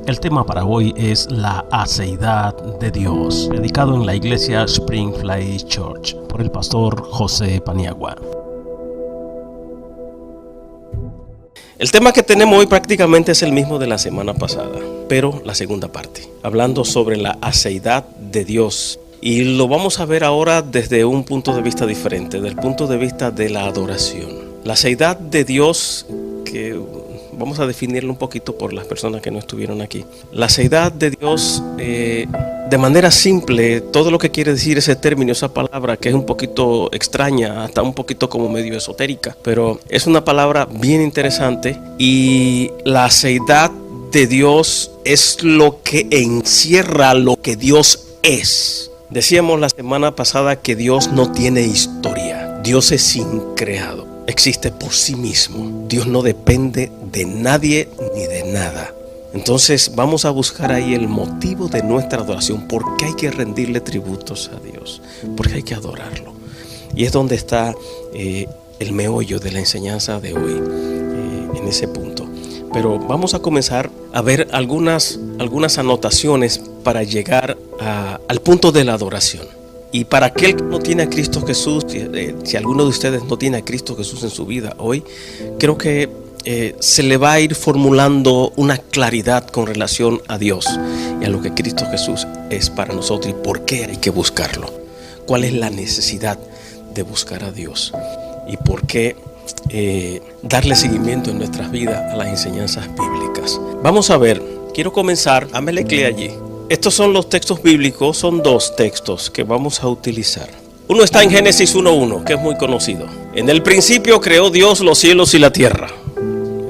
El tema para hoy es la aceidad de Dios, predicado en la iglesia Springfly Church por el pastor José Paniagua. El tema que tenemos hoy prácticamente es el mismo de la semana pasada, pero la segunda parte, hablando sobre la aceidad de Dios. Y lo vamos a ver ahora desde un punto de vista diferente, desde el punto de vista de la adoración. La aceidad de Dios, que vamos a definirlo un poquito por las personas que no estuvieron aquí. La aceidad de Dios, de manera simple, todo lo que quiere decir ese término, esa palabra que es un poquito extraña, hasta un poquito como medio esotérica, pero es una palabra bien interesante. Y la aceidad de Dios es lo que encierra lo que Dios es. Decíamos la semana pasada que Dios no tiene historia. Dios es increado. Existe por sí mismo. Dios no depende de nadie ni de nada. Entonces vamos a buscar ahí el motivo de nuestra adoración. ¿Por qué hay que rendirle tributos a Dios? ¿Por qué hay que adorarlo? Y es donde está el meollo de la enseñanza de hoy, en ese punto. Pero vamos a comenzar a ver algunas anotaciones para llegar al punto de la adoración. Y para aquel que no tiene a Cristo Jesús, si alguno de ustedes no tiene a Cristo Jesús en su vida hoy, creo que se le va a ir formulando una claridad con relación a Dios y a lo que Cristo Jesús es para nosotros y por qué hay que buscarlo. ¿Cuál es la necesidad de buscar a Dios? Y por qué darle seguimiento en nuestras vidas a las enseñanzas bíblicas. Vamos a ver, quiero comenzar, hámele clic allí. Estos son los textos bíblicos, son dos textos que vamos a utilizar. Uno está en Génesis 1:1, que es muy conocido. En el principio creó Dios los cielos y la tierra.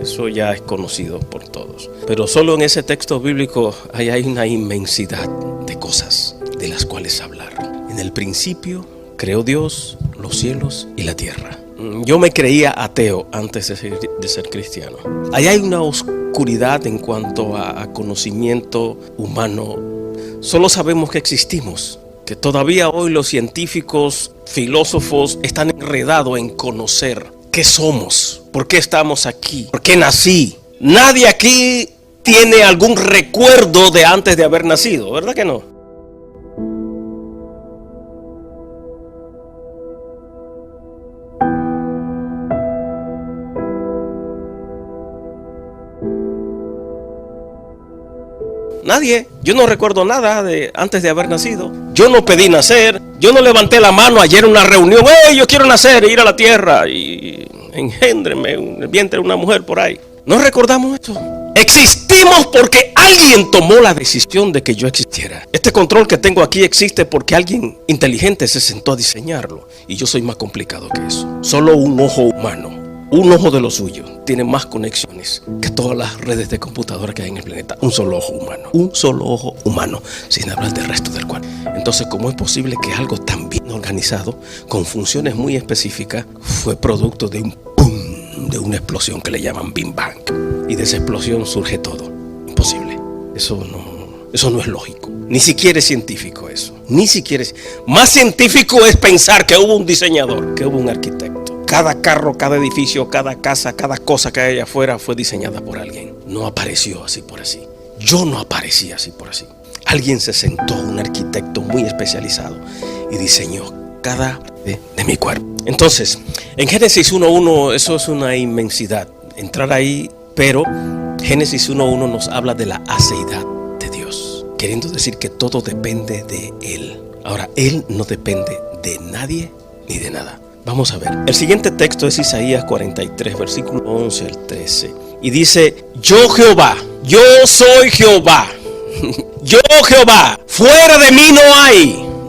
Eso ya es conocido por todos. Pero solo en ese texto bíblico hay una inmensidad de cosas de las cuales hablar. En el principio creó Dios los cielos y la tierra. Yo me creía ateo antes de ser cristiano. Ahí hay una oscuridad en cuanto a conocimiento humano. Solo sabemos que existimos, que todavía hoy los científicos, filósofos están enredados en conocer qué somos, por qué estamos aquí, por qué nací. Nadie aquí tiene algún recuerdo de antes de haber nacido, ¿verdad que no? Nadie. Yo no recuerdo nada de antes de haber nacido. Yo no pedí nacer. Yo no levanté la mano ayer en una reunión. Yo quiero nacer e ir a la tierra y engéndreme en el vientre de una mujer por ahí. No recordamos esto. Existimos porque alguien tomó la decisión de que yo existiera. Este control que tengo aquí existe porque alguien inteligente se sentó a diseñarlo. Y yo soy más complicado que eso. Solo un ojo humano, un ojo de lo suyo, tiene más conexiones que todas las redes de computadora que hay en el planeta. Un solo ojo humano, sin hablar del resto del cuerpo. Entonces, ¿cómo es posible que algo tan bien organizado, con funciones muy específicas, fue producto de un boom, de una explosión que le llaman Big Bang? Y de esa explosión surge todo. Imposible. Eso no es lógico. Ni siquiera es científico eso. Ni siquiera es. Más científico es pensar que hubo un diseñador, que hubo un arquitecto. Cada carro, cada edificio, cada casa, cada cosa que hay allá afuera fue diseñada por alguien. No apareció así por así. Yo no aparecí así por así. Alguien se sentó, un arquitecto muy especializado, y diseñó cada parte de mi cuerpo. Entonces, en Génesis 1:1, eso es una inmensidad. Entrar ahí, pero Génesis 1:1 nos habla de la aceidad de Dios, queriendo decir que todo depende de Él. Ahora, Él no depende de nadie ni de nada. Vamos a ver. El siguiente texto es Isaías 43, versículo 11 al 13. Y dice: yo Jehová, yo soy Jehová. Yo Jehová, fuera de mí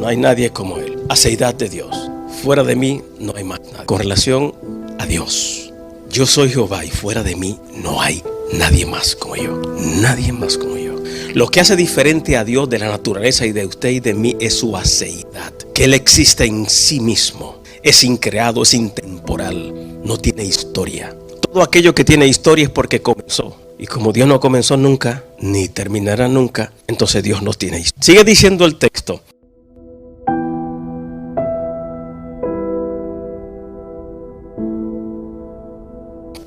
no hay nadie como Él. Aceidad de Dios. Fuera de mí no hay más nada. Con relación a Dios, yo soy Jehová y fuera de mí no hay nadie más como yo. Nadie más como yo. Lo que hace diferente a Dios de la naturaleza y de usted y de mí es su aceidad. Que Él existe en sí mismo. Es increado, es intemporal, no tiene historia. Todo aquello que tiene historia es porque comenzó. Y como Dios no comenzó nunca, ni terminará nunca, entonces Dios no tiene historia. Sigue diciendo el texto.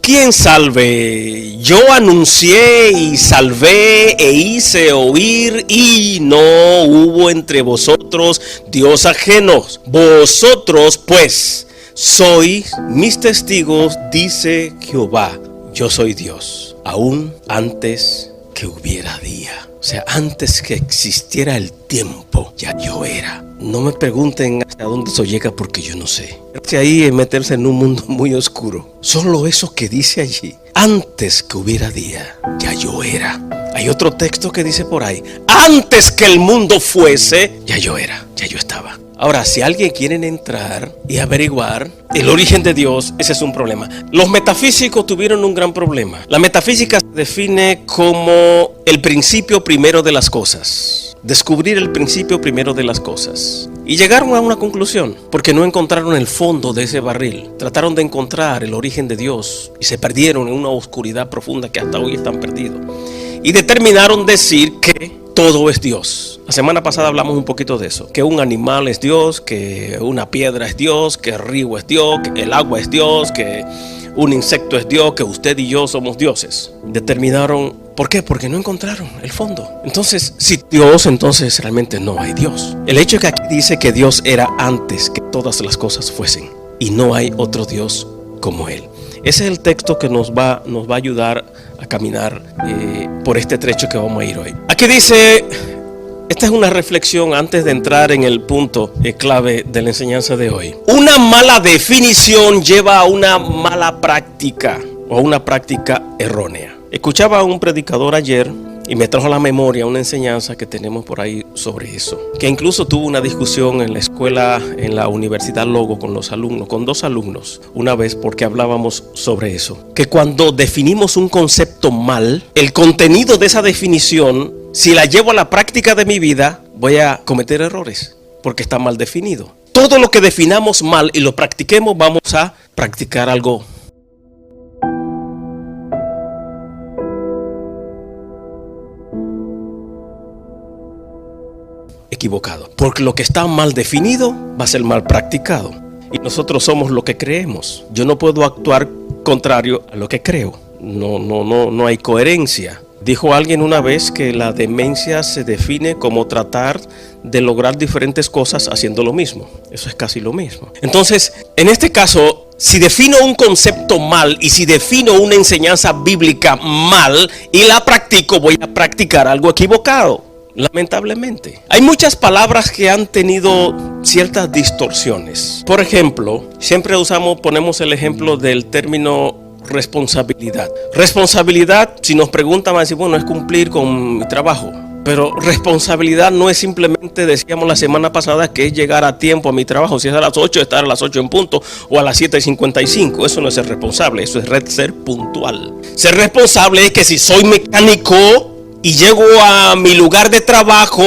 ¿quién salve? Yo anuncié y salvé e hice oír, y no hubo entre vosotros Dios ajenos. Vosotros pues sois mis testigos, dice Jehová. Yo soy Dios, aún antes que hubiera día. O sea, antes que existiera el tiempo, ya yo era. No me pregunten hasta dónde eso llega, porque yo no sé. Ahí es meterse en un mundo muy oscuro. Solo eso que dice allí: antes que hubiera día, ya yo era. Hay otro texto que dice por ahí: antes que el mundo fuese, ya yo era, ya yo estaba. Ahora, si alguien quiere entrar y averiguar el origen de Dios, ese es un problema. Los metafísicos tuvieron un gran problema. La metafísica se define como el principio primero de las cosas. Descubrir el principio primero de las cosas. Y llegaron a una conclusión, porque no encontraron el fondo de ese barril. Trataron de encontrar el origen de Dios y se perdieron en una oscuridad profunda que hasta hoy están perdidos. Y determinaron decir que todo es Dios. La semana pasada hablamos un poquito de eso. Que un animal es Dios, que una piedra es Dios, que el río es Dios, que el agua es Dios, que un insecto es Dios, que usted y yo somos dioses. Determinaron, ¿por qué? Porque no encontraron el fondo. Entonces, si Dios, entonces realmente no hay Dios. El hecho es que aquí dice que Dios era antes que todas las cosas fuesen, y no hay otro Dios como Él. Ese es el texto que nos va a ayudar a caminar por este trecho que vamos a ir hoy. Aquí dice, esta es una reflexión antes de entrar en el punto clave de la enseñanza de hoy. Una mala definición lleva a una mala práctica o a una práctica errónea. Escuchaba a un predicador ayer y me trajo a la memoria una enseñanza que tenemos por ahí sobre eso, que incluso tuvo una discusión en la escuela, en la Universidad Logo, con los alumnos, con 2 alumnos, una vez, porque hablábamos sobre eso, que cuando definimos un concepto mal, el contenido de esa definición, si la llevo a la práctica de mi vida, voy a cometer errores, porque está mal definido. Todo lo que definamos mal y lo practiquemos, vamos a practicar algo equivocado, porque lo que está mal definido va a ser mal practicado, y nosotros somos lo que creemos. Yo no puedo actuar contrario a lo que creo. No hay coherencia. Dijo alguien una vez que la demencia se define como tratar de lograr diferentes cosas haciendo lo mismo. Eso es casi lo mismo. Entonces, en este caso, si defino un concepto mal y si defino una enseñanza bíblica mal y la practico, voy a practicar algo equivocado. Lamentablemente, hay muchas palabras que han tenido ciertas distorsiones. Por ejemplo, siempre ponemos el ejemplo del término responsabilidad. Responsabilidad, si nos preguntan, van a decir, bueno, es cumplir con mi trabajo. Pero responsabilidad no es simplemente, decíamos la semana pasada, que es llegar a tiempo a mi trabajo. Si es a las 8, estar a las 8 en punto, o a las 7:55. Eso no es ser responsable, eso es ser puntual. Ser responsable es que si soy mecánico y llego a mi lugar de trabajo,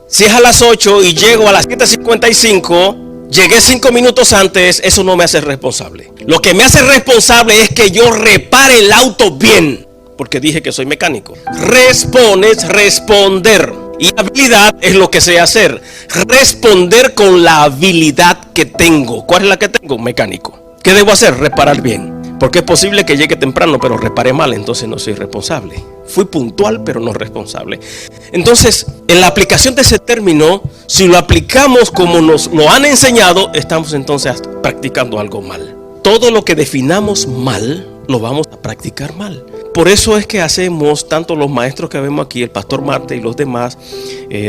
si es a las 8 y llego a las 7:55, llegué 5 minutos antes, eso no me hace responsable. Lo que me hace responsable es que yo repare el auto bien, porque dije que soy mecánico. Responder. Y habilidad es lo que sé hacer. Responder con la habilidad que tengo. ¿Cuál es la que tengo? Mecánico. ¿Qué debo hacer? Reparar bien. Porque es posible que llegue temprano, pero reparé mal, entonces no soy responsable. Fui puntual, pero no responsable. Entonces, en la aplicación de ese término, si lo aplicamos como nos lo han enseñado, estamos entonces practicando algo mal. Todo lo que definamos mal, lo vamos a practicar mal. Por eso es que hacemos, tanto los maestros que vemos aquí, el pastor Marte y los demás,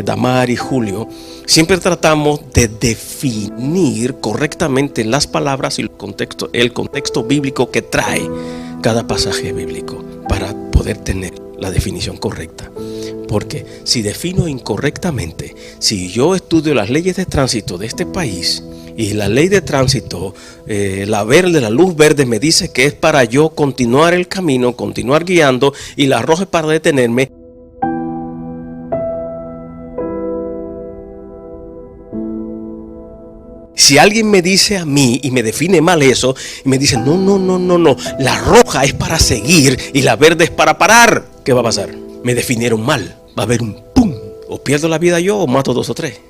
Damar y Julio, siempre tratamos de definir correctamente las palabras y el contexto bíblico que trae cada pasaje bíblico para poder tener la definición correcta. Porque si defino incorrectamente, si yo estudio las leyes de tránsito de este país y la ley de tránsito, la luz verde me dice que es para yo continuar el camino, continuar guiando, y la roja es para detenerme. Si alguien me dice a mí y me define mal eso, y me dice, no, la roja es para seguir y la verde es para parar, ¿qué va a pasar? Me definieron mal, va a haber un pum, o pierdo la vida yo o mato 2 o 3.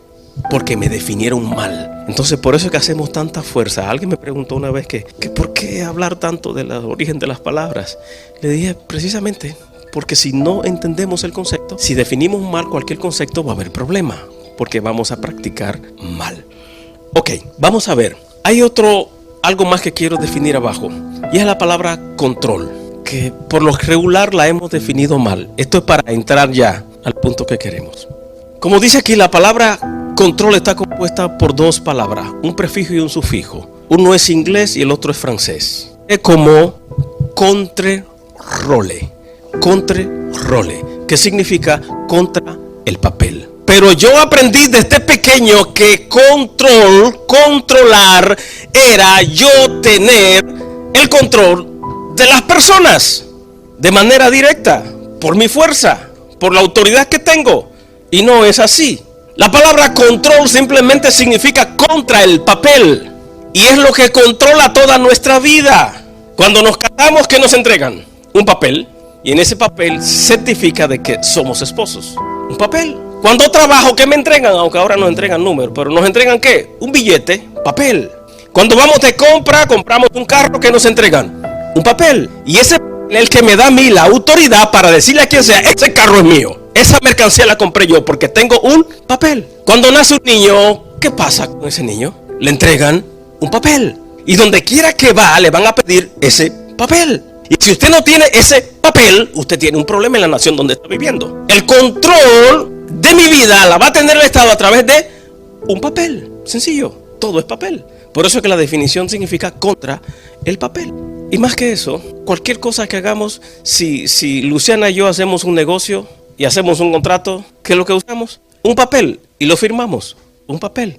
porque me definieron mal. Entonces por eso es que hacemos tanta fuerza. Alguien me preguntó una vez que ¿por qué hablar tanto del origen de las palabras? Le dije precisamente porque si no entendemos el concepto, si definimos mal cualquier concepto, va a haber problema, porque vamos a practicar mal. Ok, vamos a ver. Hay algo más que quiero definir abajo, y es la palabra control, que por lo regular la hemos definido mal. Esto es para entrar ya al punto que queremos. Como dice aquí, la palabra control está compuesta por dos palabras, un prefijo y un sufijo. Uno es inglés y el otro es francés. Es como contrôle, que significa contra el papel. Pero yo aprendí desde pequeño que controlar, era yo tener el control de las personas de manera directa, por mi fuerza, por la autoridad que tengo. Y no es así. La palabra control simplemente significa contra el papel. Y es lo que controla toda nuestra vida. Cuando nos casamos, ¿qué nos entregan? Un papel. Y en ese papel certifica de que somos esposos. Un papel. Cuando trabajo, ¿qué me entregan? Aunque ahora nos entregan números, pero nos entregan ¿qué? Un billete, papel. Cuando vamos de compra, compramos un carro, ¿qué nos entregan? Un papel. Y ese es el que me da a mí la autoridad para decirle a quien sea, ese carro es mío. Esa mercancía la compré yo porque tengo un papel. Cuando nace un niño, ¿qué pasa con ese niño? Le entregan un papel. Y donde quiera que va, le van a pedir ese papel. Y si usted no tiene ese papel, usted tiene un problema en la nación donde está viviendo. El control de mi vida la va a tener el Estado a través de un papel. Sencillo, todo es papel. Por eso es que la definición significa contra el papel. Y más que eso, cualquier cosa que hagamos, si Luciana y yo hacemos un negocio y hacemos un contrato, ¿qué es lo que usamos? Un papel, y lo firmamos, un papel.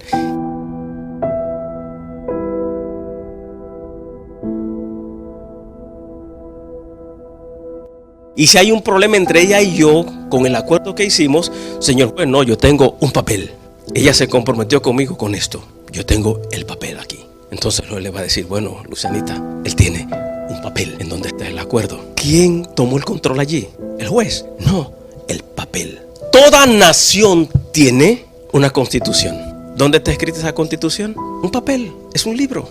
Y si hay un problema entre ella y yo, con el acuerdo que hicimos, señor juez, no, yo tengo un papel. Ella se comprometió conmigo con esto. Yo tengo el papel aquí. Entonces él le va a decir, bueno, Lucianita, él tiene un papel en donde está el acuerdo. ¿Quién tomó el control allí? ¿El juez? No, el papel. Toda nación tiene una constitución. ¿Dónde está escrita esa constitución? Un papel, es un libro.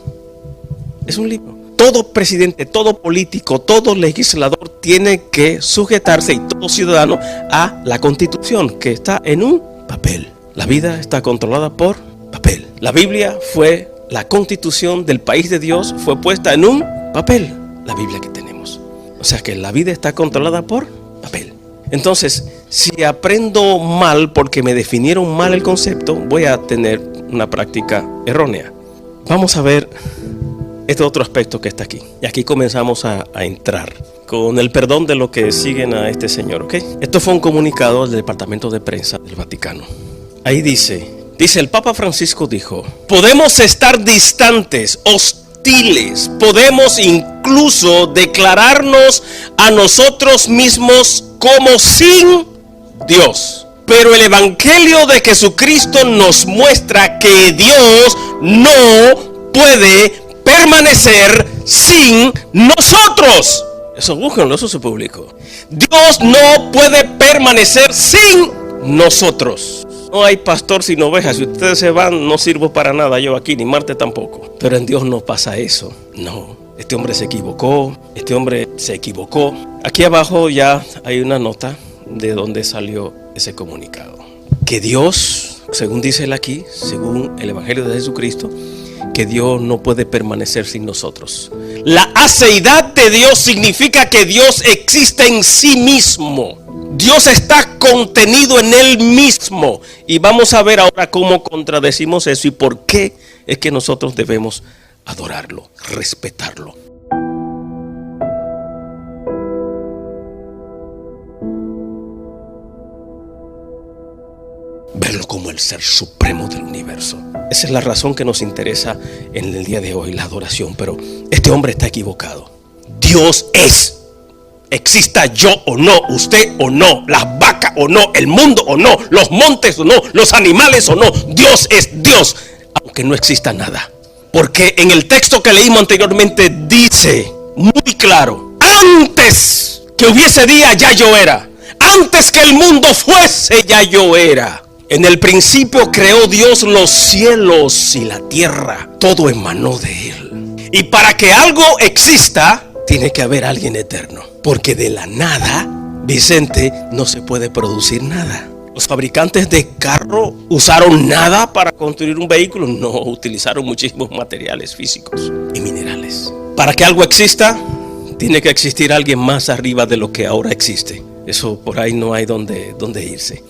Es un libro. Todo presidente, todo político, todo legislador tiene que sujetarse, y todo ciudadano, a la constitución que está en un papel. La vida está controlada por papel. La Biblia fue la constitución del país de Dios, fue puesta en un papel. La Biblia que tenemos. O sea que la vida está controlada por papel. Entonces, si aprendo mal porque me definieron mal el concepto, voy a tener una práctica errónea. Vamos a ver este otro aspecto que está aquí. Y aquí comenzamos a entrar con el perdón de los que siguen a este señor, ¿ok? Esto fue un comunicado del Departamento de Prensa del Vaticano. Ahí dice, el Papa Francisco dijo, podemos estar distantes, hostiles, podemos incluso declararnos a nosotros mismos como sin Dios. Pero el Evangelio de Jesucristo nos muestra que Dios no puede permanecer sin nosotros. Eso búsquenlo, eso se publicó. Dios no puede permanecer sin nosotros. No hay pastor sin ovejas. Si ustedes se van, no sirvo para nada yo aquí, ni Marte tampoco. Pero en Dios no pasa eso. No, este hombre se equivocó. Aquí abajo ya hay una nota de dónde salió ese comunicado. Que Dios, según dice él aquí, según el Evangelio de Jesucristo, que Dios no puede permanecer sin nosotros. La aceidad de Dios significa que Dios existe en sí mismo. Dios está contenido en Él mismo. Y vamos a ver ahora cómo contradecimos eso y por qué es que nosotros debemos adorarlo, respetarlo. Verlo como el ser supremo del universo. Esa es la razón que nos interesa en el día de hoy, la adoración. Pero este hombre está equivocado. Dios es. Exista yo o no, usted o no, las vacas o no, el mundo o no, los montes o no, los animales o no. Dios es Dios, aunque no exista nada. Porque en el texto que leímos anteriormente dice muy claro, antes que hubiese día ya yo era. Antes que el mundo fuese ya yo era. En el principio creó Dios los cielos y la tierra. Todo emanó de Él. Y para que algo exista, tiene que haber alguien eterno. Porque de la nada, Vicente, no se puede producir nada. Los fabricantes de carro usaron nada para construir un vehículo. No, utilizaron muchísimos materiales físicos y minerales. Para que algo exista, tiene que existir alguien más arriba de lo que ahora existe. Eso por ahí no hay donde irse.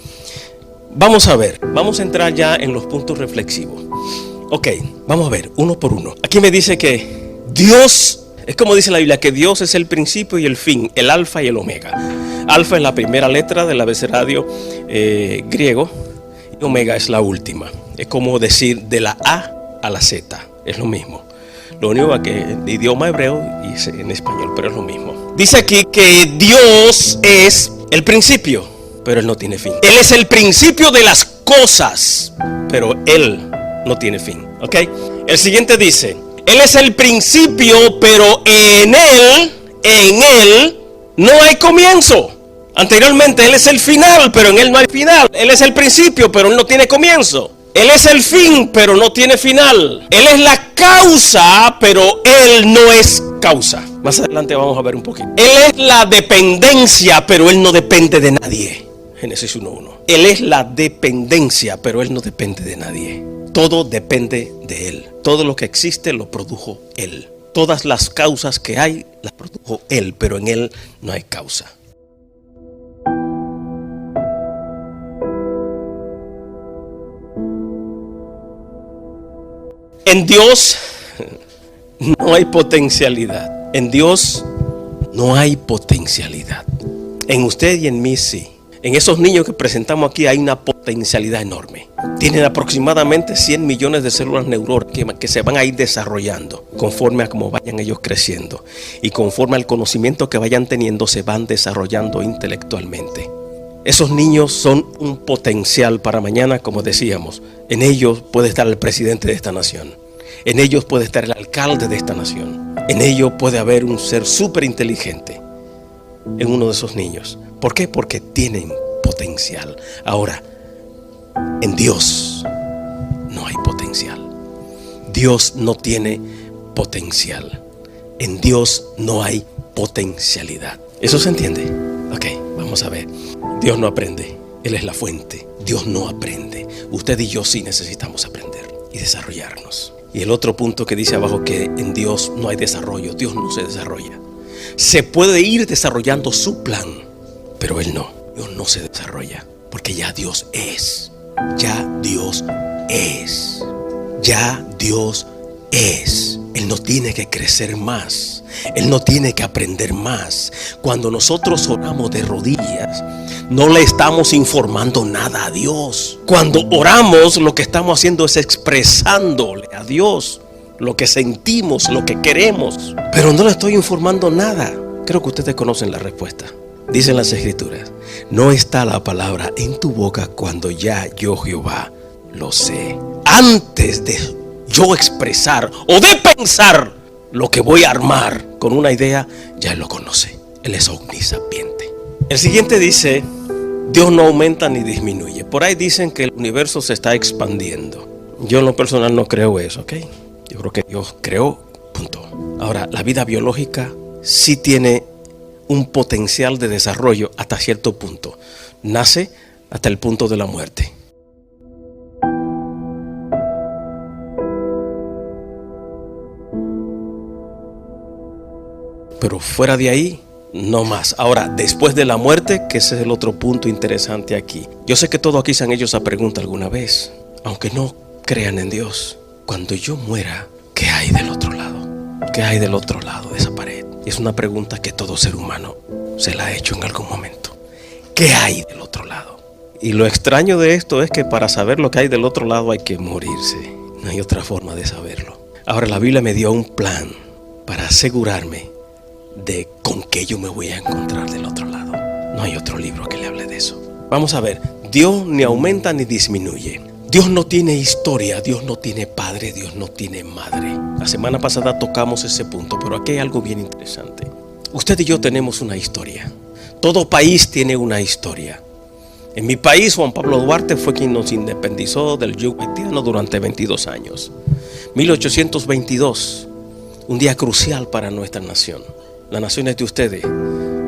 Vamos a ver, vamos a entrar ya en los puntos reflexivos. Ok, vamos a ver uno por uno. Aquí me dice que Dios, es como dice la Biblia, que Dios es el principio y el fin, el alfa y el omega. Alfa es la primera letra del abecedario griego y omega es la última. Es como decir de la A a la Z, es lo mismo. Lo único es que en idioma hebreo y en español, pero es lo mismo. Dice aquí que Dios es el principio, pero Él no tiene fin. Él es el principio de las cosas, pero Él no tiene fin. ¿Ok? El siguiente dice, Él es el principio, pero en Él no hay comienzo. Anteriormente Él es el final, pero en Él no hay final. Él es el principio, pero Él no tiene comienzo. Él es el fin, pero no tiene final. Él es la causa, pero Él no es causa. Más adelante vamos a ver un poquito. Él es la dependencia, pero Él no depende de nadie. Génesis 1:1. Él es la dependencia, pero Él no depende de nadie. Todo depende de Él. Todo lo que existe lo produjo Él. Todas las causas que hay las produjo Él, pero en Él no hay causa. En Dios no hay potencialidad. En Dios no hay potencialidad. En usted y en mí sí. En esos niños que presentamos aquí hay una potencialidad enorme. Tienen aproximadamente 100 millones de células neurales que se van a ir desarrollando conforme a cómo vayan ellos creciendo. Y conforme al conocimiento que vayan teniendo se van desarrollando intelectualmente. Esos niños son un potencial para mañana, como decíamos. En ellos puede estar el presidente de esta nación. En ellos puede estar el alcalde de esta nación. En ellos puede haber un ser súper inteligente en uno de esos niños. ¿Por qué? Porque tienen potencial. Ahora, en Dios no hay potencial. Dios no tiene potencial. En Dios no hay potencialidad. ¿Eso se entiende? Ok, vamos a ver. Dios no aprende. Él es la fuente. Dios no aprende. Usted y yo sí necesitamos aprender y desarrollarnos. Y el otro punto que dice abajo, que en Dios no hay desarrollo. Dios no se desarrolla. Se puede ir desarrollando su plan, pero Él no. Dios no se desarrolla, porque ya Dios es. Ya Dios es. Ya Dios es. Él no tiene que crecer más. Él no tiene que aprender más. Cuando nosotros oramos de rodillas, no le estamos informando nada a Dios. Cuando oramos, lo que estamos haciendo es expresándole a Dios lo que sentimos, lo que queremos. Pero no le estoy informando nada. Creo que ustedes conocen la respuesta. Dicen las Escrituras: no está la palabra en tu boca cuando ya yo, Jehová, lo sé. Antes de yo expresar o de pensar lo que voy a armar con una idea, ya Él lo conoce. Él es omnisapiente. El siguiente dice: Dios no aumenta ni disminuye. Por ahí dicen que el universo se está expandiendo. Yo en lo personal no creo eso, ¿ok? Yo creo que Dios creó, punto. Ahora, la vida biológica sí tiene un potencial de desarrollo hasta cierto punto. Nace hasta el punto de la muerte. Pero fuera de ahí, no más. Ahora, después de la muerte, que ese es el otro punto interesante aquí. Yo sé que todos aquí se han hecho esa pregunta alguna vez, aunque no crean en Dios. Cuando yo muera, ¿qué hay del otro lado? ¿Qué hay del otro lado de esa pared? Y es una pregunta que todo ser humano se la ha hecho en algún momento. ¿Qué hay del otro lado? Y lo extraño de esto es que para saber lo que hay del otro lado hay que morirse. No hay otra forma de saberlo. Ahora, la Biblia me dio un plan para asegurarme de con qué yo me voy a encontrar del otro lado. No hay otro libro que le hable de eso. Vamos a ver. Dios ni aumenta ni disminuye. Dios no tiene historia, Dios no tiene padre, Dios no tiene madre. La semana pasada tocamos ese punto, pero aquí hay algo bien interesante. Usted y yo tenemos una historia. Todo país tiene una historia. En mi país, Juan Pablo Duarte fue quien nos independizó del yugo haitiano durante 22 años. 1822, un día crucial para nuestra nación. La nación es de ustedes.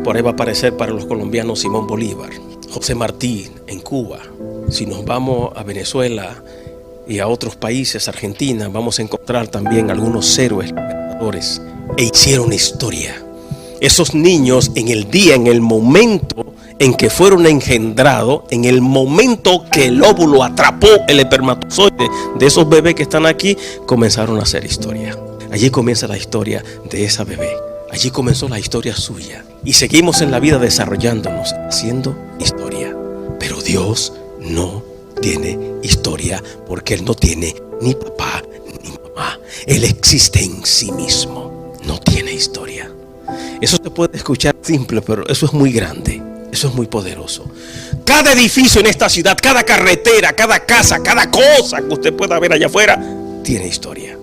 Por ahí va a aparecer para los colombianos Simón Bolívar, José Martí en Cuba. Si nos vamos a Venezuela y a otros países, Argentina, vamos a encontrar también algunos héroes libertadores. E hicieron historia. Esos niños en el día, en el momento en que fueron engendrados, en el momento que el óvulo atrapó el espermatozoide de esos bebés que están aquí, comenzaron a hacer historia. Allí comienza la historia de esa bebé. Allí comenzó la historia suya. Y seguimos en la vida desarrollándonos, haciendo historia. Pero Dios no tiene historia porque Él no tiene ni papá ni mamá. Él existe en sí mismo. No tiene historia. Eso se puede escuchar simple, pero eso es muy grande. Eso es muy poderoso. Cada edificio en esta ciudad, cada carretera, cada casa, cada cosa que usted pueda ver allá afuera, tiene historia.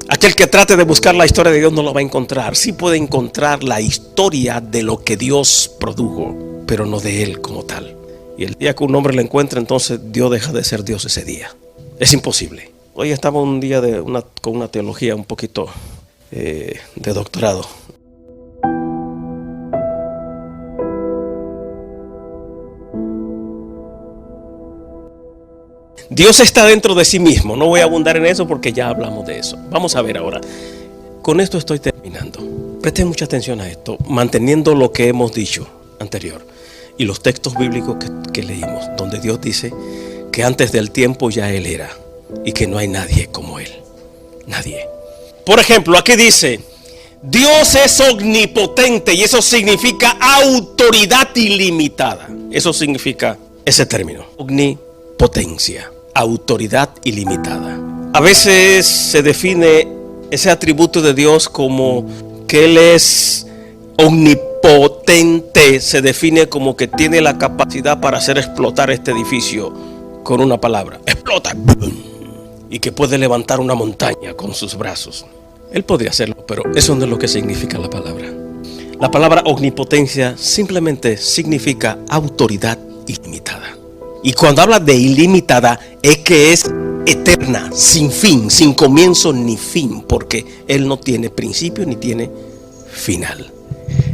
Aquel que trate de buscar la historia de Dios no lo va a encontrar. Sí puede encontrar la historia de lo que Dios produjo, pero no de Él como tal. Y el día que un hombre la encuentra, entonces Dios deja de ser Dios ese día. Es imposible. Hoy estamos un día con una teología un poquito de doctorado. Dios está dentro de sí mismo. No voy a abundar en eso porque ya hablamos de eso. Vamos a ver ahora. Con esto estoy terminando. Presten mucha atención a esto, manteniendo lo que hemos dicho anterior y los textos bíblicos que leímos, donde Dios dice que antes del tiempo ya Él era y que no hay nadie como Él. Nadie. Por ejemplo, aquí dice: Dios es omnipotente, y eso significa autoridad ilimitada. Eso significa ese término, omnipotencia, autoridad ilimitada. A veces se define ese atributo de Dios como que Él es omnipotente. Se define como que tiene la capacidad para hacer explotar este edificio con una palabra. Explota. Y que puede levantar una montaña con sus brazos. Él podría hacerlo, pero eso no es lo que significa la palabra. La palabra omnipotencia simplemente significa autoridad ilimitada. Y cuando habla de ilimitada, es que es eterna, sin fin, sin comienzo ni fin, porque Él no tiene principio ni tiene final.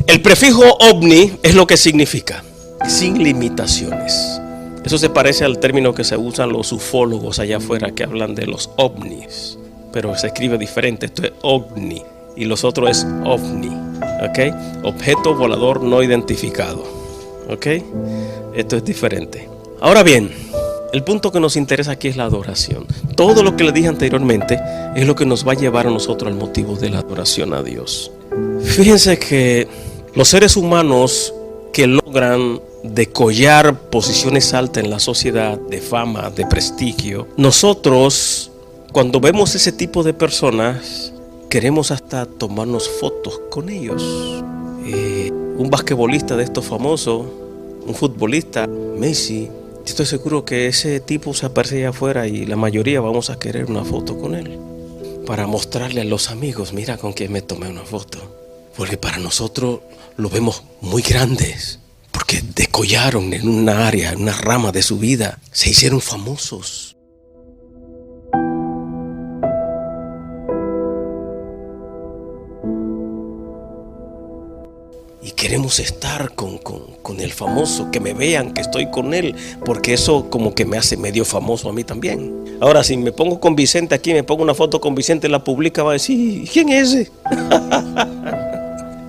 El prefijo omni es lo que significa sin limitaciones. Eso se parece al término que se usan los ufólogos allá afuera, que hablan de los ovnis, pero se escribe diferente. Esto es ovni y los otros es ovni, ¿ok? Objeto volador no identificado, ¿ok? Esto es diferente. Ahora bien, el punto que nos interesa aquí es la adoración. Todo lo que le dije anteriormente es lo que nos va a llevar a nosotros al motivo de la adoración a Dios. Fíjense que los seres humanos que logran decollar posiciones altas en la sociedad, de fama, de prestigio, nosotros cuando vemos ese tipo de personas queremos hasta tomarnos fotos con ellos. Un basquetbolista de estos famosos, un futbolista, Messi, estoy seguro que ese tipo se aparece allá afuera y la mayoría vamos a querer una foto con él para mostrarle a los amigos: mira con quién me tomé una foto. Porque para nosotros lo vemos muy grandes, porque decollaron en una área, en una rama de su vida, se hicieron famosos. Y queremos estar con el famoso, que me vean que estoy con él, porque eso como que me hace medio famoso a mí también. Ahora, si me pongo con Vicente aquí, me pongo una foto con Vicente, la publica, va a decir: ¿quién es ese?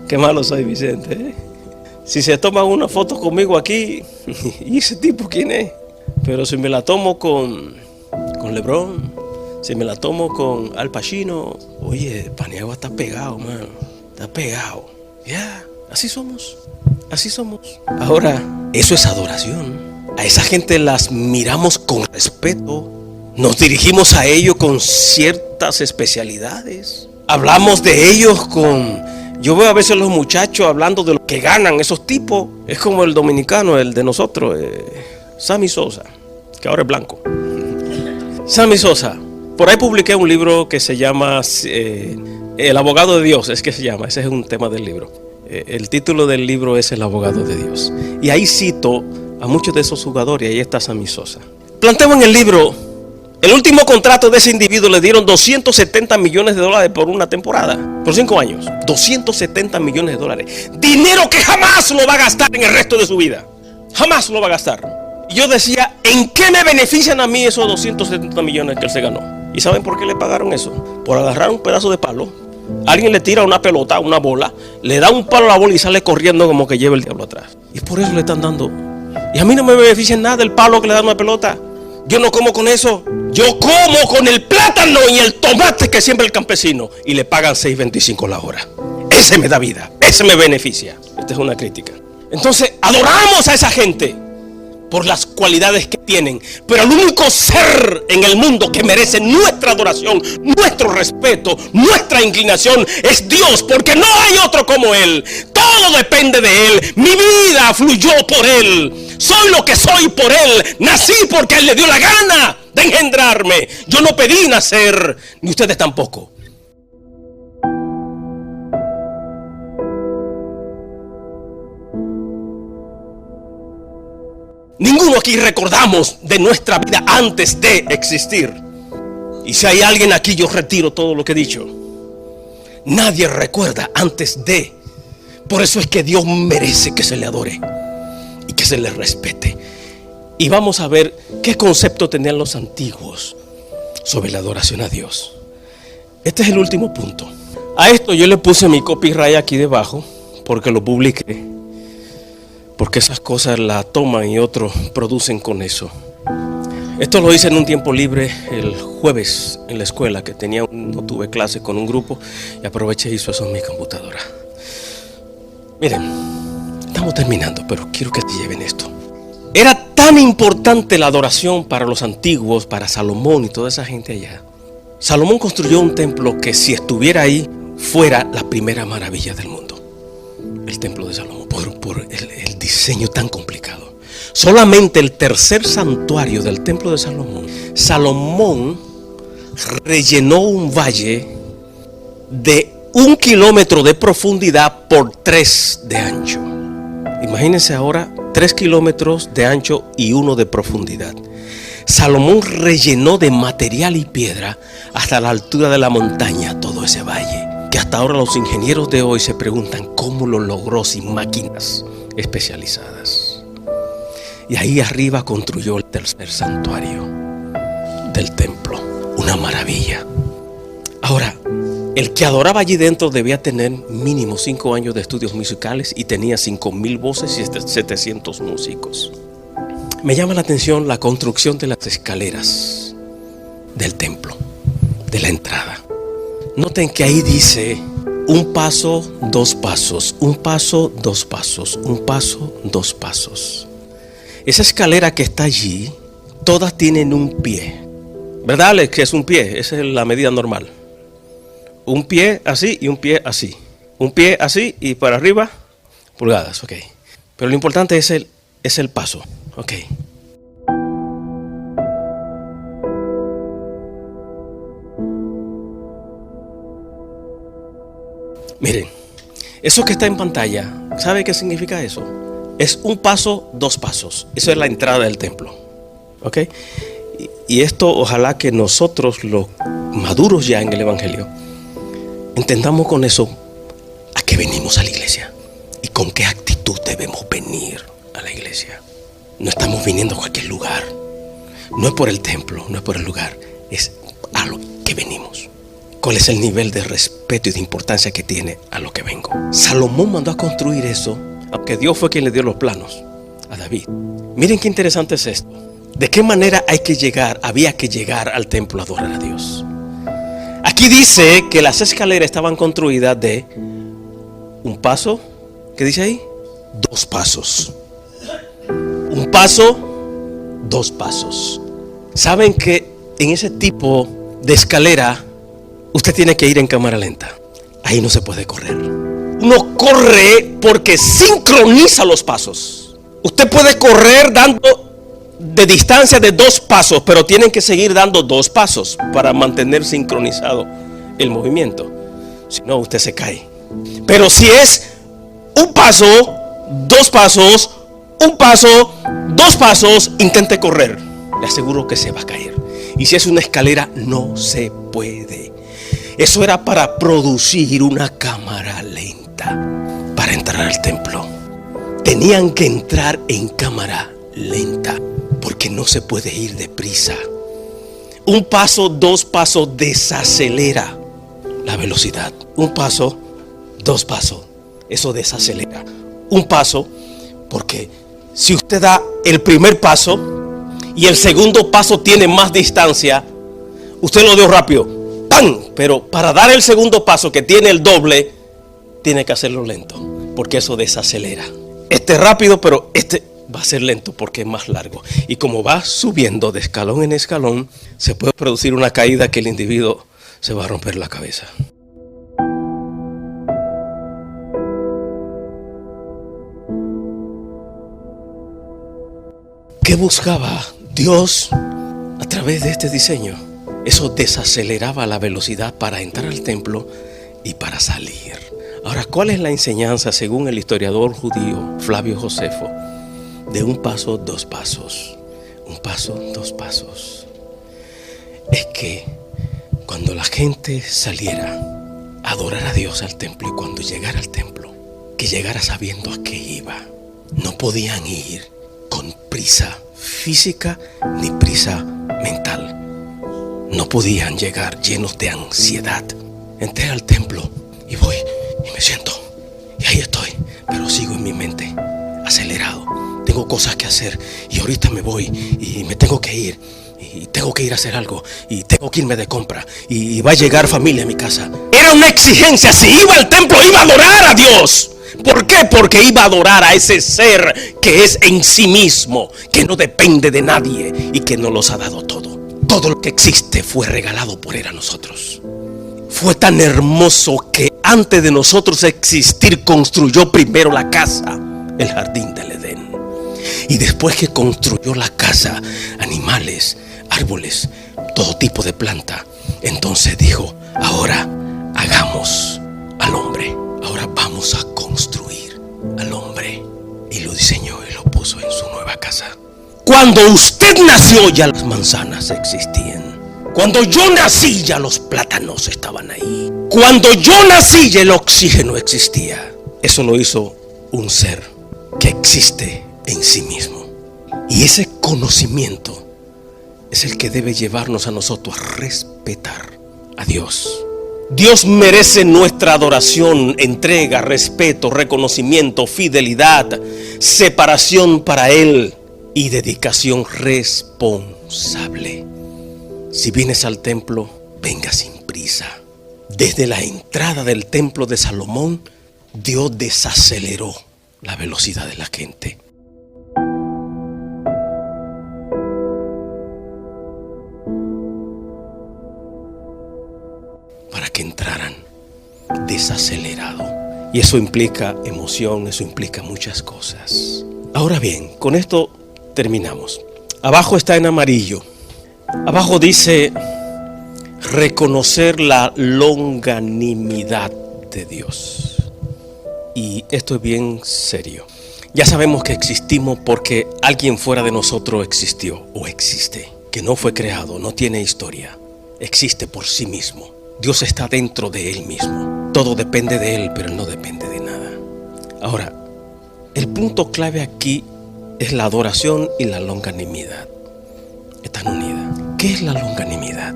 Qué malo soy, Vicente, ¿eh? Si se toma una foto conmigo aquí, ¿y ese tipo quién es? Pero si me la tomo con LeBron, si me la tomo con Al Pacino, oye, Paniagua está pegado, mano. Está pegado. Ya, así somos. Así somos. Ahora, eso es adoración. A esa gente las miramos con respeto. Nos dirigimos a ellos con ciertas especialidades. Hablamos de ellos con... Yo veo a veces a los muchachos hablando de lo que ganan esos tipos. Es como el dominicano, el de nosotros, Sammy Sosa, que ahora es blanco. Sammy Sosa. Por ahí publiqué un libro que se llama El abogado de Dios, es que se llama, ese es un tema del libro. El título del libro es El abogado de Dios. Y ahí cito a muchos de esos jugadores. Ahí está Sammy Sosa. Planteo en el libro, el último contrato de ese individuo le dieron $270 millones por una temporada, por 5 años. $270 millones. Dinero que jamás lo va a gastar en el resto de su vida. Jamás lo va a gastar. Y yo decía, ¿en qué me benefician a mí esos 270 millones que él se ganó? ¿Y saben por qué le pagaron eso? Por agarrar un pedazo de palo. Alguien le tira una pelota, una bola, le da un palo a la bola y sale corriendo como que lleva el diablo atrás. Y por eso le están dando. Y a mí no me beneficia nada el palo que le dan una pelota. Yo no como con eso. Yo como con el plátano y el tomate que siembra el campesino. Y le pagan $6.25 la hora. Ese me da vida, ese me beneficia. Esta es una crítica. Entonces adoramos a esa gente por las cualidades que tienen, pero el único ser en el mundo que merece nuestra adoración, nuestro respeto, nuestra inclinación es Dios, porque no hay otro como Él. Todo depende de Él. Mi vida fluyó por Él. Soy lo que soy por Él. Nací porque Él le dio la gana de engendrarme. Yo no pedí nacer, ni ustedes tampoco. Ninguno aquí recordamos de nuestra vida antes de existir. Y si hay alguien aquí, yo retiro todo lo que he dicho. Nadie recuerda antes de. Por eso es que Dios merece que se le adore y que se le respete. Y vamos a ver qué concepto tenían los antiguos sobre la adoración a Dios. Este es el último punto. A esto yo le puse mi copyright aquí debajo porque lo publiqué. Porque esas cosas la toman y otros producen con eso. Esto lo hice en un tiempo libre el jueves en la escuela, que no tuve clase con un grupo y aproveché y hice eso en mi computadora. Miren, estamos terminando, pero quiero que se lleven esto. Era tan importante la adoración para los antiguos, para Salomón y toda esa gente allá. Salomón construyó un templo que si estuviera ahí fuera la primera maravilla del mundo. El templo de Salomón, por el diseño tan complicado. Solamente el tercer santuario del templo de Salomón, Salomón rellenó un valle de 1 kilómetro de profundidad por 3 de ancho. Imagínense ahora 3 kilómetros de ancho y 1 de profundidad. Salomón rellenó de material y piedra hasta la altura de la montaña todo ese valle, que hasta ahora los ingenieros de hoy se preguntan cómo lo logró sin máquinas especializadas. Y ahí arriba construyó el tercer santuario del templo, una maravilla. Ahora, el que adoraba allí dentro debía tener mínimo 5 años de estudios musicales y tenía 5,000 voces y 700 músicos. Me llama la atención la construcción de las escaleras del templo, de la entrada. Noten que ahí dice 1 paso, 2 pasos, 1 paso, 2 pasos, 1 paso, 2 pasos. Esa escalera que está allí, todas tienen un pie. ¿Verdad, Alex? Que es un pie, esa es la medida normal. Un pie así y un pie así. Un pie así y para arriba, pulgadas, ok. Pero lo importante es el paso, ok. Miren, eso que está en pantalla, ¿sabe qué significa eso? Es 1 paso, 2 pasos. Eso es la entrada del templo, ¿ok? Y esto ojalá que nosotros, los maduros ya en el Evangelio, entendamos con eso a qué venimos a la iglesia y con qué actitud debemos venir a la iglesia. No estamos viniendo a cualquier lugar. No es por el templo, no es por el lugar, es a lo que venimos. ¿Cuál es el nivel de respeto y de importancia que tiene a lo que vengo? Salomón mandó a construir eso, aunque Dios fue quien le dio los planos a David. Miren qué interesante es esto. ¿De qué manera había que llegar al templo a adorar a Dios? Aquí dice que las escaleras estaban construidas de 1 paso, ¿qué dice ahí? 2 pasos. 1 paso, 2 pasos. ¿Saben que en ese tipo de escalera usted tiene que ir en cámara lenta? Ahí no se puede correr. Uno corre porque sincroniza los pasos. Usted puede correr dando de distancia de 2 pasos, pero tienen que seguir dando 2 pasos para mantener sincronizado el movimiento. Si no, usted se cae. Pero si es 1 paso, 2 pasos, un paso, 2 pasos, intente correr, le aseguro que se va a caer. Y si es una escalera, no se puede. Eso era para producir una cámara lenta para entrar al templo. Tenían que entrar en cámara lenta porque no se puede ir deprisa. Un paso, 2 pasos desacelera la velocidad. Un paso, 2 pasos, eso desacelera. Un paso, porque si usted da el primer paso y el segundo paso tiene más distancia, usted lo dio rápido, ¡pam! Pero para dar el segundo paso que tiene el doble, tiene que hacerlo lento, porque eso desacelera. Este rápido, pero este va a ser lento porque es más largo. Y como va subiendo de escalón en escalón, se puede producir una caída que el individuo se va a romper la cabeza. ¿Qué buscaba Dios a través de este diseño? Eso desaceleraba la velocidad para entrar al templo y para salir. Ahora, ¿cuál es la enseñanza según el historiador judío Flavio Josefo? De un paso, 2 pasos. Un paso, 2 pasos. Es que cuando la gente saliera a adorar a Dios al templo y cuando llegara al templo, que llegara sabiendo a qué iba. No podían ir con prisa física ni prisa mental. No podían llegar llenos de ansiedad. Entré al templo y voy y me siento y ahí estoy, pero sigo en mi mente acelerado. Tengo cosas que hacer y ahorita me voy y me tengo que ir y tengo que ir a hacer algo y tengo que irme de compra y va a llegar familia a mi casa. Era una exigencia. Si iba al templo iba a adorar a Dios. ¿Por qué? Porque iba a adorar a ese ser que es en sí mismo, que no depende de nadie y que nos los ha dado todo. Todo lo que existe fue regalado por Él a nosotros. Fue tan hermoso que antes de nosotros existir construyó primero la casa, el jardín del Edén. Y después que construyó la casa, animales, árboles, todo tipo de planta, entonces dijo, ahora hagamos al hombre. Ahora vamos a construir al hombre. Y lo diseñó y lo puso en su nueva casa. Cuando usted nació ya las manzanas existían. Cuando yo nací ya los plátanos estaban ahí. Cuando yo nací ya el oxígeno existía. Eso lo hizo un ser que existe en sí mismo. Y ese conocimiento es el que debe llevarnos a nosotros a respetar a Dios. Dios merece nuestra adoración, entrega, respeto, reconocimiento, fidelidad, separación para Él y dedicación responsable. Si vienes al templo, venga sin prisa. Desde la entrada del templo de Salomón, Dios desaceleró la velocidad de la gente. Para que entraran desacelerado. Y eso implica emoción, eso implica muchas cosas. Ahora bien, con esto terminamos. Abajo está en amarillo. Abajo dice reconocer la longanimidad de Dios. Y esto es bien serio. Ya sabemos que existimos porque alguien fuera de nosotros existió o existe. Que no fue creado, no tiene historia. Existe por sí mismo. Dios está dentro de Él mismo. Todo depende de Él, pero Él no depende de nada. Ahora, el punto clave aquí es la adoración y la longanimidad. Están unidas. ¿Qué es la longanimidad?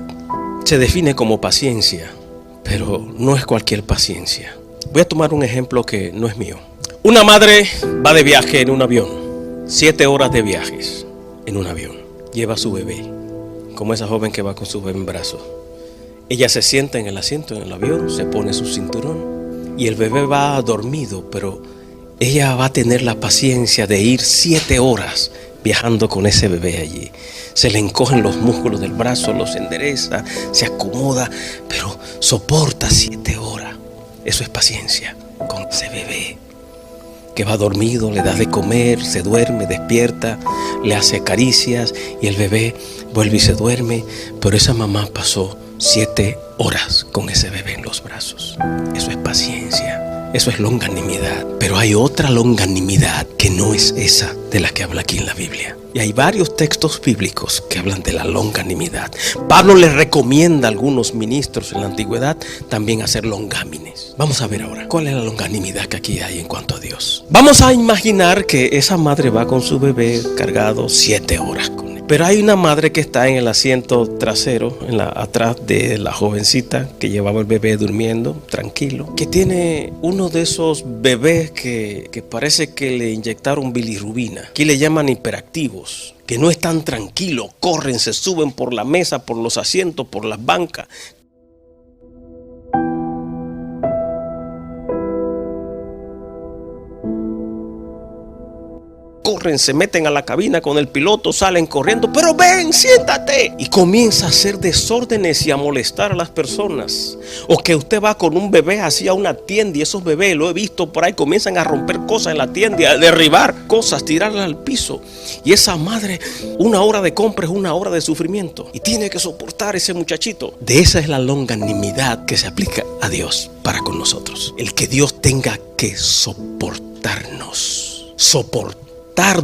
Se define como paciencia, pero no es cualquier paciencia. Voy a tomar un ejemplo que no es mío. Una madre va de viaje en un avión. 7 horas de viajes en un avión. Lleva a su bebé, como esa joven que va con su bebé en brazos. Ella se sienta en el asiento en el avión, se pone su cinturón y el bebé va dormido, pero ella va a tener la paciencia de ir 7 horas viajando con ese bebé allí. Se le encogen los músculos del brazo, los endereza, se acomoda, pero soporta 7 horas. Eso es paciencia con ese bebé que va dormido, le da de comer, se duerme, despierta, le hace caricias y el bebé vuelve y se duerme, pero esa mamá pasó 7 horas con ese bebé en los brazos. Eso es paciencia. Eso es longanimidad. Pero hay otra longanimidad que no es esa de la que habla aquí en la Biblia. Y hay varios textos bíblicos que hablan de la longanimidad. Pablo le recomienda a algunos ministros en la antigüedad también hacer longámines. Vamos a ver ahora cuál es la longanimidad que aquí hay en cuanto a Dios. Vamos a imaginar que esa madre va con su bebé cargado 7 horas con él. Pero hay una madre que está en el asiento trasero, atrás de la jovencita que llevaba el bebé durmiendo, tranquilo, que tiene uno de esos bebés que parece que le inyectaron bilirrubina. Aquí le llaman hiperactivos, que no están tranquilos, corren, se suben por la mesa, por los asientos, por las bancas. Corren, se meten a la cabina con el piloto, salen corriendo, pero ven, siéntate. Y comienza a hacer desórdenes y a molestar a las personas. O que usted va con un bebé así a una tienda y esos bebés, lo he visto por ahí, comienzan a romper cosas en la tienda, y a derribar cosas, tirarlas al piso. Y esa madre, 1 hora de compra es 1 hora de sufrimiento. Y tiene que soportar ese muchachito. De esa es la longanimidad que se aplica a Dios para con nosotros. El que Dios tenga que soportarnos.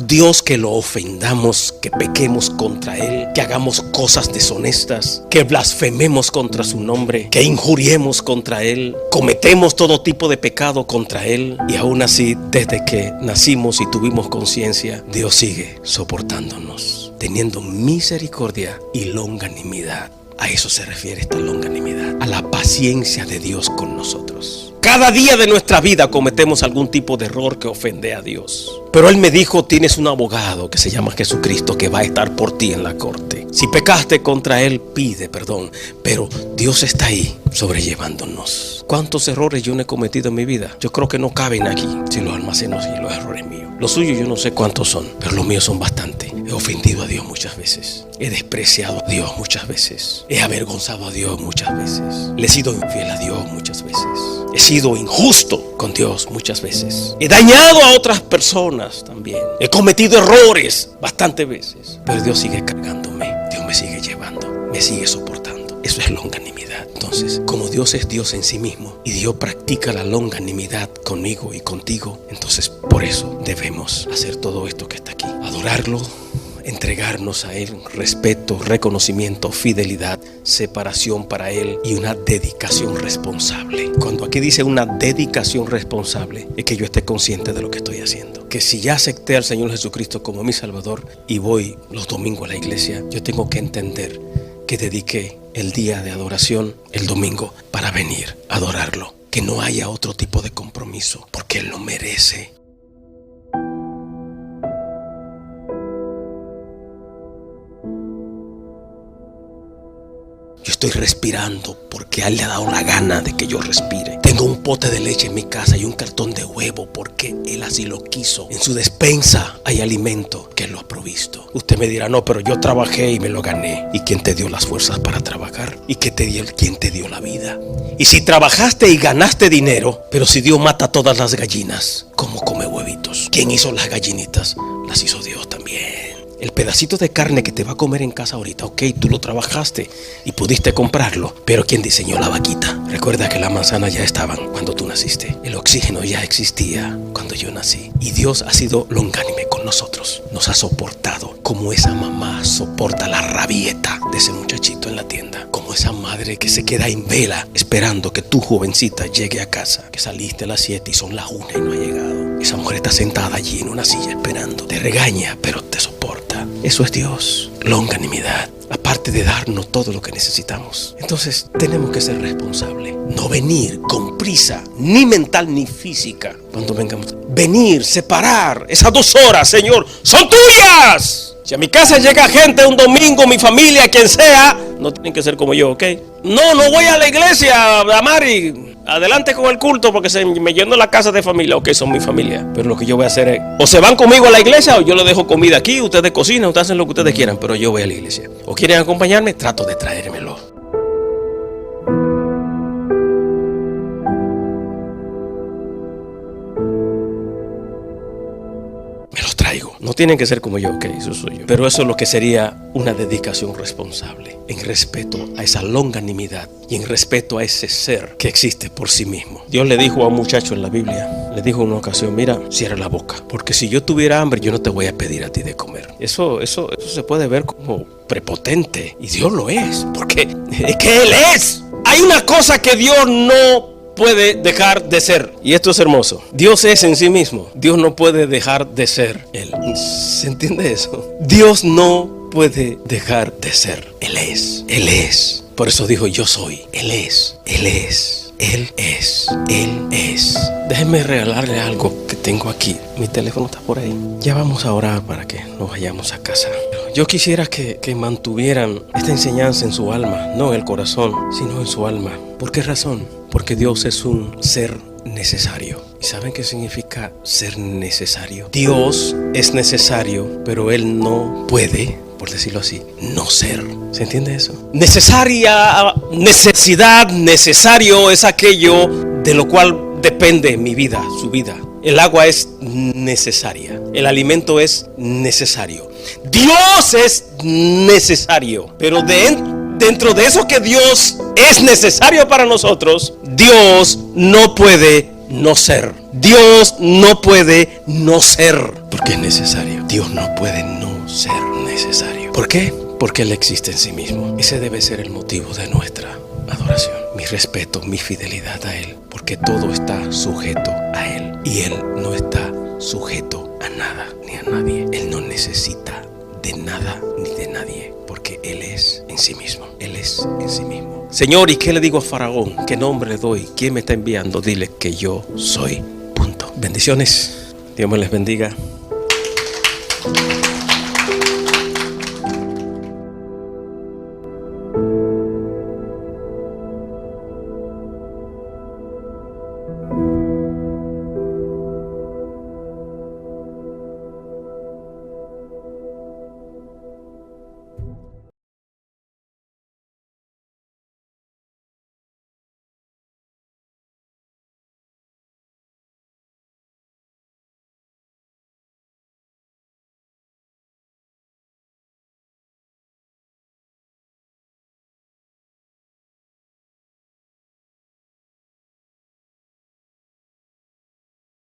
Dios, que lo ofendamos, que pequemos contra Él, que hagamos cosas deshonestas, que blasfememos contra su nombre, que injuriemos contra Él, cometemos todo tipo de pecado contra Él. Y aún así, desde que nacimos y tuvimos conciencia, Dios sigue soportándonos, teniendo misericordia y longanimidad. A eso se refiere esta longanimidad, a la paciencia de Dios con nosotros. Cada día de nuestra vida cometemos algún tipo de error que ofende a Dios. Pero Él me dijo, tienes un abogado que se llama Jesucristo, que va a estar por ti en la corte. Si pecaste contra Él, pide perdón. Pero Dios está ahí sobrellevándonos. ¿Cuántos errores yo no he cometido en mi vida? Yo creo que no caben aquí si los almaceno así, los errores míos. Los suyos yo no sé cuántos son, pero los míos son bastantes. He ofendido a Dios muchas veces. He despreciado a Dios muchas veces. He avergonzado a Dios muchas veces. Le he sido infiel a Dios muchas veces. He sido injusto con Dios muchas veces. He dañado a otras personas también. He cometido errores bastantes veces. Pero Dios sigue cargándome. Dios me sigue llevando. Me sigue soportando. Eso es longanimidad. Entonces, como Dios es Dios en sí mismo y Dios practica la longanimidad conmigo y contigo, entonces por eso debemos hacer todo esto que está aquí. Adorarlo, entregarnos a Él, respeto, reconocimiento, fidelidad, separación para Él y una dedicación responsable. Cuando aquí dice una dedicación responsable, es que yo esté consciente de lo que estoy haciendo. Que si ya acepté al Señor Jesucristo como mi Salvador y voy los domingos a la iglesia, yo tengo que entender que dediqué el día de adoración, el domingo, para venir a adorarlo. Que no haya otro tipo de compromiso, porque Él lo merece. Yo estoy respirando porque a Él le ha dado la gana de que yo respire. Tengo un pote de leche en mi casa y un cartón de huevo porque Él así lo quiso. En su despensa hay alimento que Él lo ha provisto. Usted me dirá, no, pero yo trabajé y me lo gané. ¿Y quién te dio las fuerzas para trabajar? ¿Y quién te dio la vida? Y si trabajaste y ganaste dinero, pero si Dios mata a todas las gallinas, ¿cómo come huevitos? ¿Quién hizo las gallinitas? Las hizo Dios también. El pedacito de carne que te va a comer en casa ahorita, ok, tú lo trabajaste y pudiste comprarlo, pero ¿quién diseñó la vaquita? Recuerda que las manzanas ya estaban cuando tú naciste. El oxígeno ya existía cuando yo nací. Y Dios ha sido longánime con nosotros. Nos ha soportado como esa mamá soporta la rabieta de ese muchachito en la tienda. Como esa madre que se queda en vela esperando que tu jovencita llegue a casa. Que saliste a las 7 y son las 1 y no ha llegado. Esa mujer está sentada allí en una silla esperando. Te regaña, pero te soporta. Eso es Dios, longanimidad, aparte de darnos todo lo que necesitamos. Entonces tenemos que ser responsables, no venir con prisa, ni mental ni física. Cuando vengamos, venir, separar esas 2 horas, Señor, son tuyas. Si a mi casa llega gente un domingo, mi familia, quien sea, no tienen que ser como yo, ¿ok? No voy a la iglesia, Amari. Adelante con el culto porque me lleno la casa de familia. Ok, son mi familia. Pero lo que yo voy a hacer es, o se van conmigo a la iglesia o yo les dejo comida aquí. Ustedes cocinan, ustedes hacen lo que ustedes quieran, pero yo voy a la iglesia. O quieren acompañarme, trato de traérmelo. Me los traigo. No tienen que ser como yo, ok, eso soy yo. Pero eso es lo que sería una dedicación responsable, en respeto a esa longanimidad y en respeto a ese ser que existe por sí mismo. Dios le dijo a un muchacho en la Biblia, le dijo en una ocasión, mira, cierra la boca, porque si yo tuviera hambre, yo no te voy a pedir a ti de comer. Eso se puede ver como prepotente, y Dios lo es, porque es que Él es. Hay una cosa que Dios no puede dejar de ser, y esto es hermoso. Dios es en sí mismo. Dios no puede dejar de ser Él. ¿Se entiende eso? Dios no puede dejar de ser. Él es. Él es. Por eso dijo yo soy. Él es. Él es. Él es. Él es. Déjenme regalarle algo que tengo aquí. Mi teléfono está por ahí. Ya vamos a orar para que nos vayamos a casa. Yo quisiera que mantuvieran esta enseñanza en su alma, no en el corazón, sino en su alma. ¿Por qué razón? Porque Dios es un ser necesario. ¿Y saben qué significa ser necesario? Dios es necesario, pero Él no puede, por decirlo así, no ser. ¿Se entiende eso? Necesaria, necesidad, necesario es aquello de lo cual depende mi vida, su vida. El agua es necesaria. El alimento es necesario. Dios es necesario. Pero dentro de eso que Dios es necesario para nosotros, Dios no puede no ser. Dios no puede no ser. Porque es necesario. Dios no puede no ser necesario. ¿Por qué? Porque Él existe en sí mismo. Ese debe ser el motivo de nuestra adoración. Mi respeto, mi fidelidad a Él. Porque todo está sujeto a Él. Y Él no está sujeto a nada ni a nadie. Él no necesita de nada ni de nadie. Porque Él es en sí mismo. Él es en sí mismo. Señor, ¿y qué le digo a Faraón? ¿Qué nombre le doy? ¿Quién me está enviando? Dile que yo soy. Punto. Bendiciones. Dios me les bendiga.